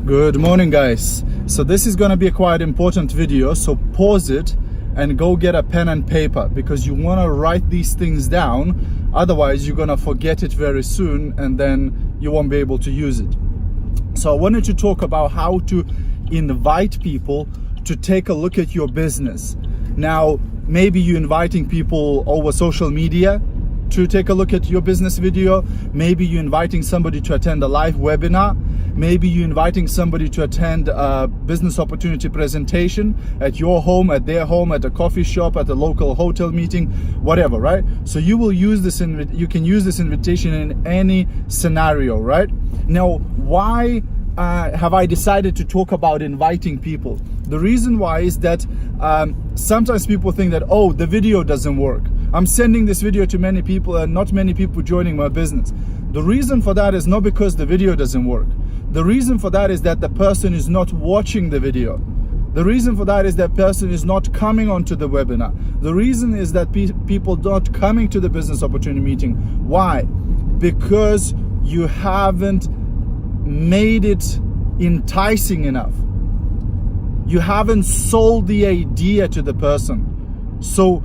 Good morning, guys. So this is going to be a quite important video, so pause it and go get a pen and paper, because you want to write these things down. Otherwise you're going to forget it very soon and then you won't be able to use it. So I wanted to talk about how to invite people to take a look at your business. Now, maybe you're inviting people over social media to take a look at your business video. Maybe you're inviting somebody to attend a live webinar. Maybe you're inviting somebody to attend a business opportunity presentation at your home, at their home, at a coffee shop, at a local hotel meeting, whatever, right? So you will use this, you can use this invitation in any scenario, right? Now, why have I decided to talk about inviting people? The reason why is that sometimes people think that, oh, the video doesn't work. I'm sending this video to many people and not many people joining my business. The reason for that is not because the video doesn't work. The reason for that is that the person is not watching the video. The reason for that is that person is not coming onto the webinar. The reason is that people not coming to the business opportunity meeting. Why? Because you haven't made it enticing enough. You haven't sold the idea to the person. So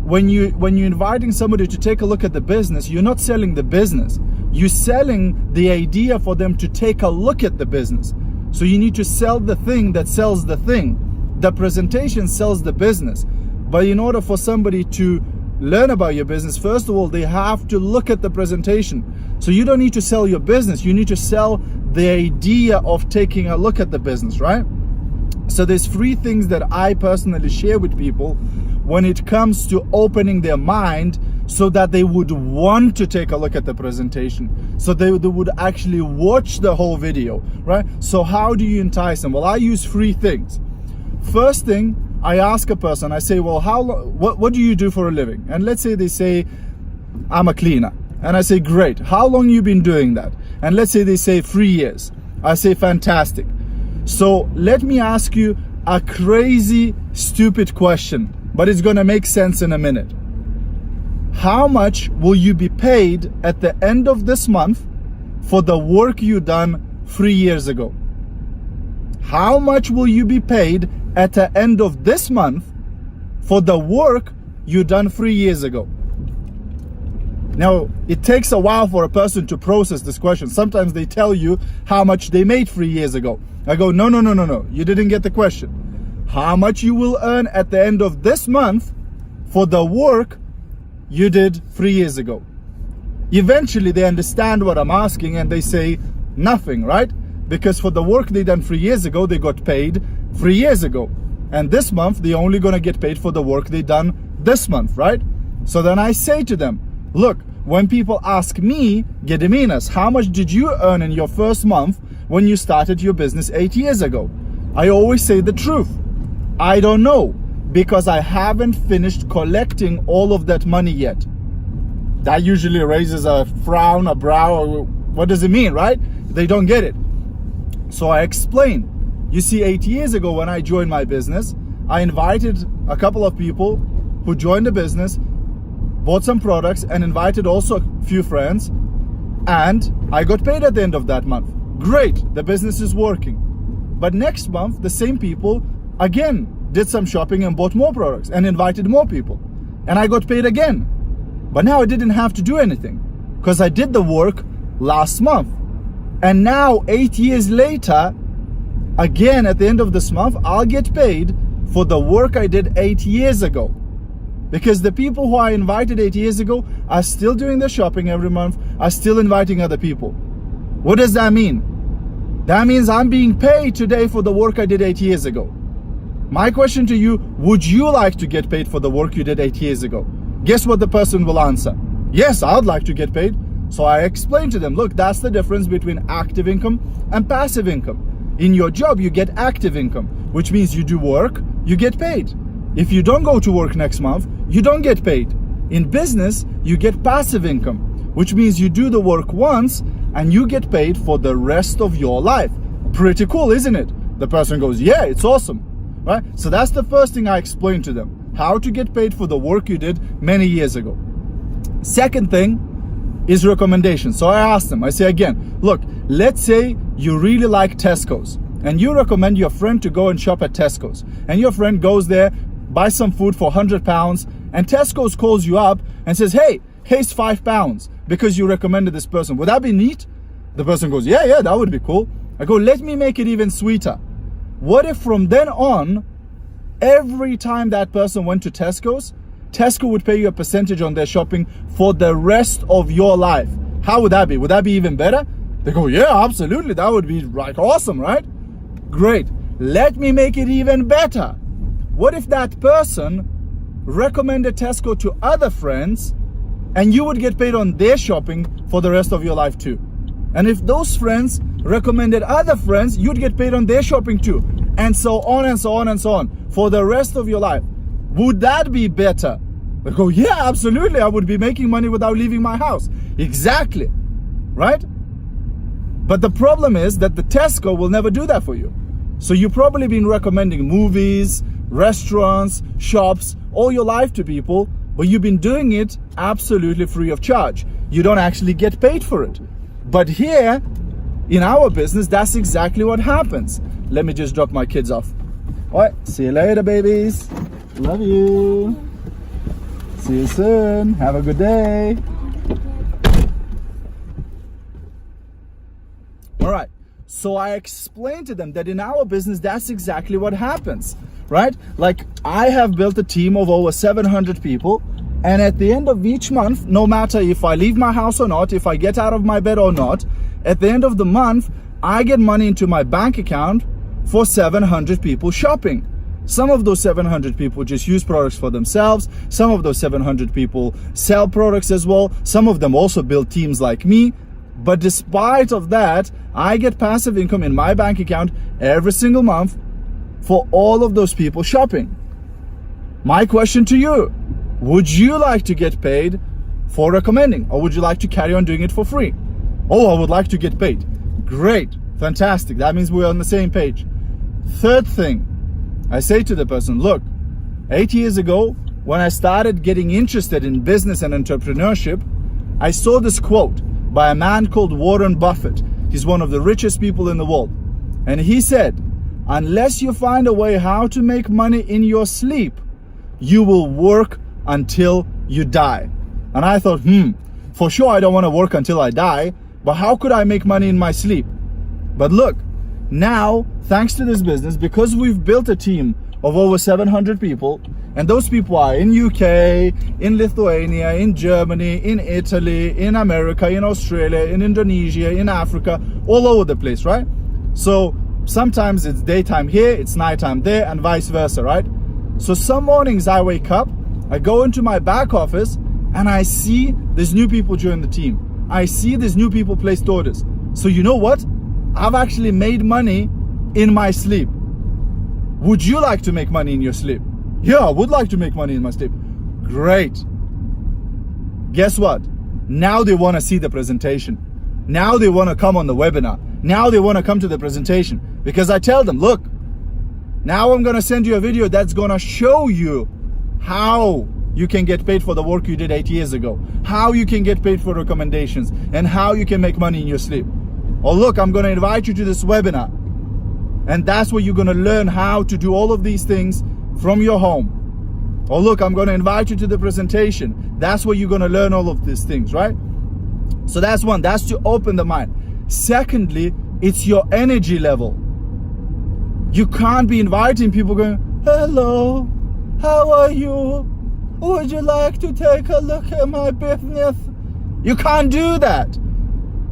when you're inviting somebody to take a look at the business, you're not selling the business. You're selling the idea for them to take a look at the business. So you need to sell the thing that sells the thing. The presentation sells the business. But in order for somebody to learn about your business, first of all, they have to look at the presentation. So you don't need to sell your business. You need to sell the idea of taking a look at the business, right? So there's 3 things that I personally share with people when it comes to opening their mind, so that they would want to take a look at the presentation, so they would actually watch the whole video, right? So how do you entice them? Well, I use 3 things. First thing, I ask a person, I say, well, what do you do for a living? And let's say they say, I'm a cleaner. And I say, great. How long you been doing that? And let's say they say 3 years. I say, fantastic. So let me ask you a crazy, stupid question, but it's gonna make sense in a minute. How much will you be paid at the end of this month for the work you done 3 years ago? How much will you be paid at the end of this month for the work you done 3 years ago? Now, it takes a while for a person to process this question. Sometimes they tell you how much they made 3 years ago. I go, no, you didn't get the question. How much you will earn at the end of this month for the work you did 3 years ago? Eventually they understand what I'm asking and they say nothing, right? Because for the work they done 3 years ago, they got paid 3 years ago. And this month, they're only gonna get paid for the work they done this month, right? So then I say to them, look, when people ask me, Gediminas, how much did you earn in your first month when you started your business 8 years ago? I always say the truth. I don't know, because I haven't finished collecting all of that money yet. That usually raises a frown, a brow, or what does it mean, right? They don't get it. So I explain. You see, 8 years ago when I joined my business, I invited a couple of people who joined the business, bought some products, and invited also a few friends, and I got paid at the end of that month. Great, the business is working. But next month, the same people again did some shopping and bought more products and invited more people, and I got paid again. But now I didn't have to do anything because I did the work last month. And now 8 years later, again at the end of this month, I'll get paid for the work I did 8 years ago, because the people who I invited 8 years ago are still doing the shopping every month, are still inviting other people. What does that mean? That means I'm being paid today for the work I did 8 years ago. My question to you, would you like to get paid for the work you did 8 years ago? Guess what the person will answer? Yes, I would like to get paid. So I explain to them, look, that's the difference between active income and passive income. In your job, you get active income, which means you do work, you get paid. If you don't go to work next month, you don't get paid. In business, you get passive income, which means you do the work once and you get paid for the rest of your life. Pretty cool, isn't it? The person goes, yeah, it's awesome. Right? So that's the first thing I explain to them, how to get paid for the work you did many years ago. Second thing is recommendations. So I ask them, I say again, look, let's say you really like Tesco's and you recommend your friend to go and shop at Tesco's, and your friend goes there, buys some food for £100, and Tesco's calls you up and says, hey, here's £5 because you recommended this person. Would that be neat? The person goes, yeah, that would be cool. I go, let me make it even sweeter. What if from then on, every time that person went to Tesco's, Tesco would pay you a percentage on their shopping for the rest of your life? How would that be? Would that be even better? They go, yeah, absolutely. That would be like awesome, right? Great. Let me make it even better. What if that person recommended Tesco to other friends and you would get paid on their shopping for the rest of your life too? And if those friends recommended other friends, you'd get paid on their shopping too. And so on and so on and so on for the rest of your life. Would that be better? They go, yeah, absolutely. I would be making money without leaving my house. Exactly. Right? But the problem is that the Tesco will never do that for you. So you've probably been recommending movies, restaurants, shops all your life to people, but you've been doing it absolutely free of charge. You don't actually get paid for it. But here in our business, that's exactly what happens. Let me just drop my kids off. All right, see you later, babies. Love you. See you soon. Have a good day. All right, so I explained to them that in our business, that's exactly what happens, right? Like, I have built a team of over 700 people, and at the end of each month, no matter if I leave my house or not, if I get out of my bed or not, at the end of the month, I get money into my bank account for 700 people shopping. Some of those 700 people just use products for themselves. Some of those 700 people sell products as well. Some of them also build teams like me. But despite of that, I get passive income in my bank account every single month for all of those people shopping. My question to you, would you like to get paid for recommending, or would you like to carry on doing it for free? Oh, I would like to get paid. Great, fantastic. That means we're on the same page. Third thing, I say to the person, look, 8 years ago, when I started getting interested in business and entrepreneurship, I saw this quote by a man called Warren Buffett. He's one of the richest people in the world. And he said, unless you find a way how to make money in your sleep, you will work until you die. And I thought, for sure I don't want to work until I die, but how could I make money in my sleep? But look, now, thanks to this business, because we've built a team of over 700 people, and those people are in UK, in Lithuania, in Germany, in Italy, in America, in Australia, in Indonesia, in Africa, all over the place, right? So sometimes it's daytime here, it's nighttime there, and vice versa, right? So some mornings I wake up, I go into my back office, and I see there's new people join the team. I see there's new people place orders. So you know what? I've actually made money in my sleep. Would you like to make money in your sleep? Yeah, I would like to make money in my sleep. Great. Guess what? Now they want to see the presentation. Now they want to come on the webinar. Now they want to come to the presentation, because I tell them, look, now I'm going to send you a video that's going to show you how you can get paid for the work you did 8 years ago, how you can get paid for recommendations, and how you can make money in your sleep. Or look, I'm going to invite you to this webinar, and that's where you're going to learn how to do all of these things from your home. Or look, I'm going to invite you to the presentation. That's where you're going to learn all of these things, right? So that's one, that's to open the mind. Secondly, it's your energy level. You can't be inviting people going, hello, how are you? Would you like to take a look at my business? You can't do that,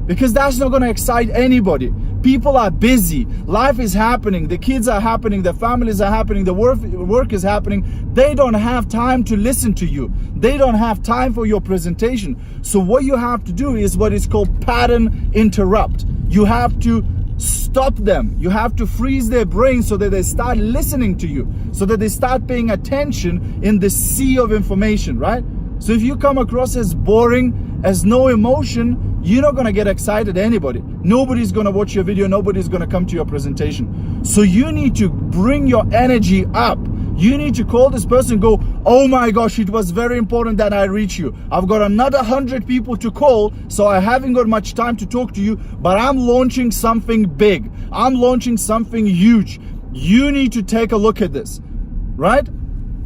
because that's not going to excite anybody. People are busy. Life is happening. The kids are happening. The families are happening. The work is happening. They don't have time to listen to you. They don't have time for your presentation. So what you have to do is what is called pattern interrupt. You have to stop them. You have to freeze their brains so that they start listening to you, so that they start paying attention in the sea of information, right? So if you come across as boring, as no emotion, you're not going to get excited anybody. Nobody's going to watch your video. Nobody's going to come to your presentation. So you need to bring your energy up. You need to call this person and go, oh my gosh, it was very important that I reach you. I've got another 100 people to call, so I haven't got much time to talk to you, but I'm launching something big. I'm launching something huge. You need to take a look at this, right?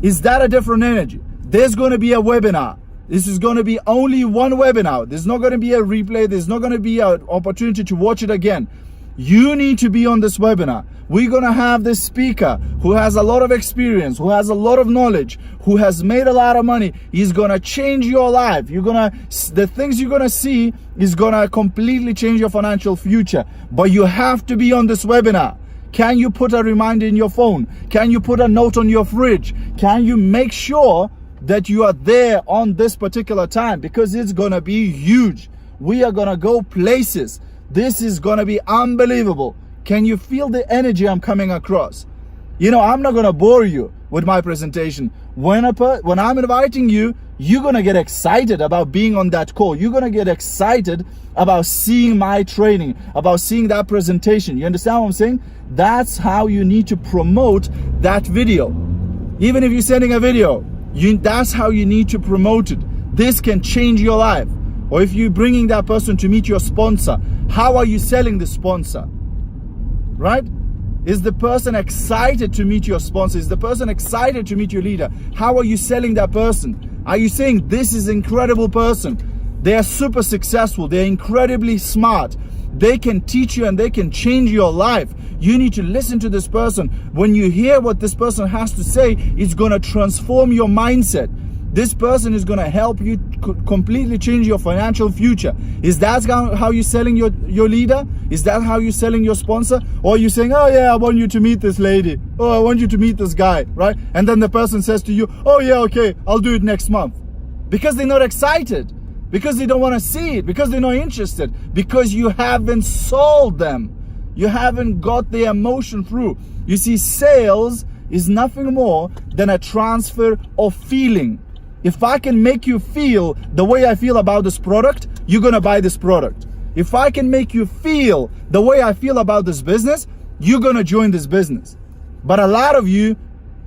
Is that a different energy? There's going to be a webinar. This is going to be only one webinar. There's not going to be a replay. There's not going to be an opportunity to watch it again. You need to be on this webinar. We're going to have this speaker who has a lot of experience, who has a lot of knowledge, who has made a lot of money. He's going to change your life. The things you're going to see is going to completely change your financial future. But you have to be on this webinar. Can you put a reminder in your phone? Can you put a note on your fridge? Can you make sure that you are there on this particular time? Because it's going to be huge. We are going to go places. This is going to be unbelievable. Can you feel the energy I'm coming across? You know, I'm not going to bore you with my presentation. When I'm inviting you, you're going to get excited about being on that call. You're going to get excited about seeing my training, about seeing that presentation. You understand what I'm saying? That's how you need to promote that video. Even if you're sending a video, that's how you need to promote it. This can change your life. Or if you're bringing that person to meet your sponsor, how are you selling the sponsor? Right? Is the person excited to meet your sponsor? Is the person excited to meet your leader? How are you selling that person? Are you saying, this is an incredible person? They are super successful. They're incredibly smart. They can teach you and they can change your life. You need to listen to this person. When you hear what this person has to say, it's going to transform your mindset. This person is going to help you completely change your financial future. Is that how you're selling your leader? Is that how you're selling your sponsor? Or are you saying, oh yeah, I want you to meet this lady. Oh, I want you to meet this guy, right? And then the person says to you, oh yeah, okay, I'll do it next month. Because they're not excited. Because they don't want to see it. Because they're not interested. Because you haven't sold them. You haven't got the emotion through. You see, sales is nothing more than a transfer of feeling. If I can make you feel the way I feel about this product, you're going to buy this product. If I can make you feel the way I feel about this business, you're going to join this business. But a lot of you,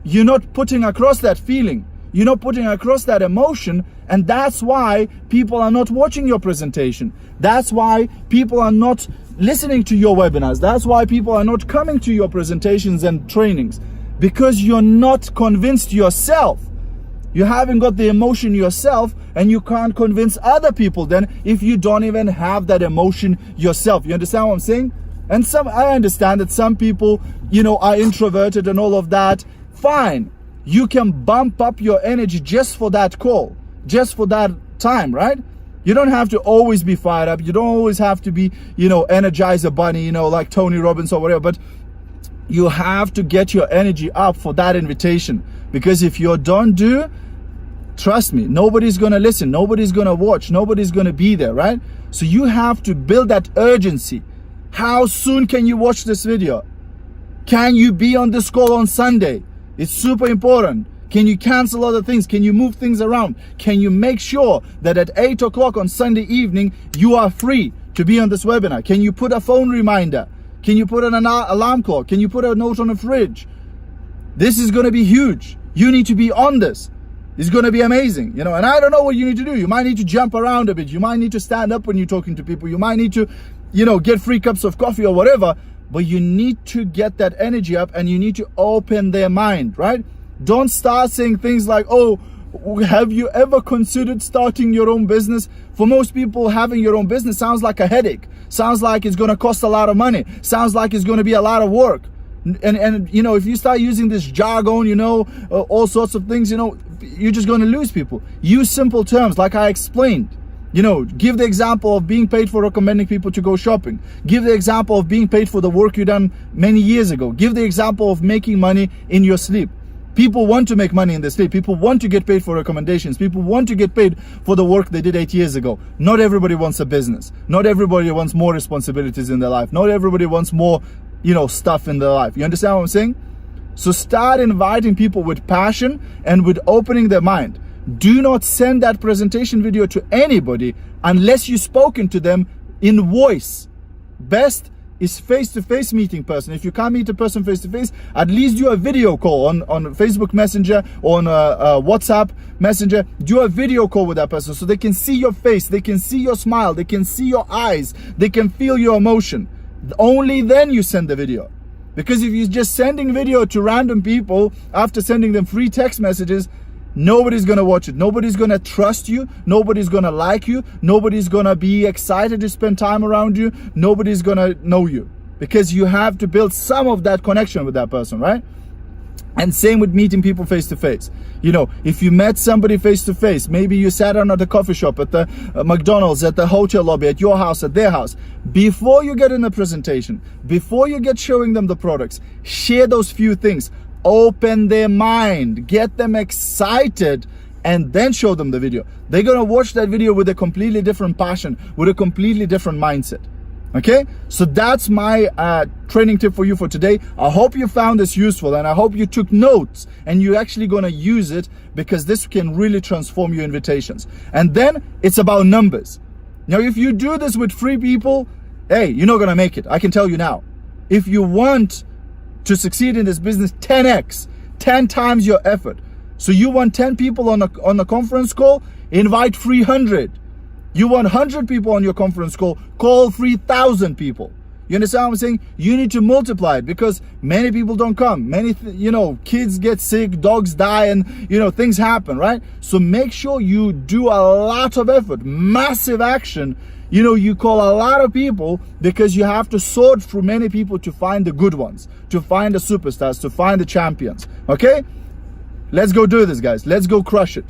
you're not putting across that feeling. You're not putting across that emotion. And that's why people are not watching your presentation. That's why people are not listening to your webinars. That's why people are not coming to your presentations and trainings. Because you're not convinced yourself. You haven't got the emotion yourself, and you can't convince other people then if you don't even have that emotion yourself. You understand what I'm saying? And I understand that some people, are introverted and all of that. Fine. You can bump up your energy just for that call, just for that time, right? You don't have to always be fired up. You don't always have to be, Energizer Bunny, like Tony Robbins or whatever. But you have to get your energy up for that invitation. Because if you don't do, trust me, nobody's going to listen. Nobody's going to watch. Nobody's going to be there, right? So you have to build that urgency. How soon can you watch this video? Can you be on this call on Sunday? It's super important. Can you cancel other things? Can you move things around? Can you make sure that at 8 o'clock on Sunday evening, you are free to be on this webinar? Can you put a phone reminder? Can you put an alarm clock? Can you put a note on the fridge? This is going to be huge. You need to be on this. It's going to be amazing, and I don't know what you need to do. You might need to jump around a bit. You might need to stand up when you're talking to people. You might need to, get free cups of coffee or whatever, but you need to get that energy up and you need to open their mind, right? Don't start saying things like, oh, have you ever considered starting your own business? For most people, having your own business sounds like a headache. Sounds like it's going to cost a lot of money. Sounds like it's going to be a lot of work. And if you start using this jargon, all sorts of things, you're just going to lose people. Use simple terms like I explained. Give the example of being paid for recommending people to go shopping. Give the example of being paid for the work you done many years ago. Give the example of making money in your sleep. People want to make money in their sleep. People want to get paid for recommendations. People want to get paid for the work they did 8 years ago. Not everybody wants a business. Not everybody wants more responsibilities in their life. Not everybody wants more stuff in their life. You understand what I'm saying? So start inviting people with passion and with opening their mind. Do not send that presentation video to anybody unless you've spoken to them in voice. Best is face-to-face meeting person. If you can't meet a person face-to-face, at least do a video call on Facebook Messenger or on WhatsApp Messenger. Do a video call with that person so they can see your face, they can see your smile, they can see your eyes, they can feel your emotion. Only then you send the video. Because if you're just sending video to random people after sending them free text messages, nobody's gonna watch it. Nobody's gonna trust you. Nobody's gonna like you. Nobody's gonna be excited to spend time around you. Nobody's gonna know you, because you have to build some of that connection with that person, right? And same with meeting people face to face. You know, if you met somebody face to face, maybe you sat down at a coffee shop, at the McDonald's, at the hotel lobby, at your house, at their house. Before you get in the presentation, before you get showing them the products, share those few things. Open their mind, get them excited, and then show them the video. They're gonna watch that video with a completely different passion, with a completely different mindset. Okay, so that's my training tip for you for today. I hope you found this useful, and I hope you took notes and you're actually going to use it, because this can really transform your invitations. And then it's about numbers. Now, if you do this with 3 people, hey, you're not going to make it. I can tell you now. If you want to succeed in this business, 10x, 10 times your effort. So you want 10 people on a conference call, invite 300. You want 100 people on your conference call, call 3,000 people. You understand what I'm saying? You need to multiply it, because many people don't come. Many, kids get sick, dogs die, and, things happen, right? So make sure you do a lot of effort, massive action. You call a lot of people, because you have to sort through many people to find the good ones, to find the superstars, to find the champions. Okay? Let's go do this, guys. Let's go crush it.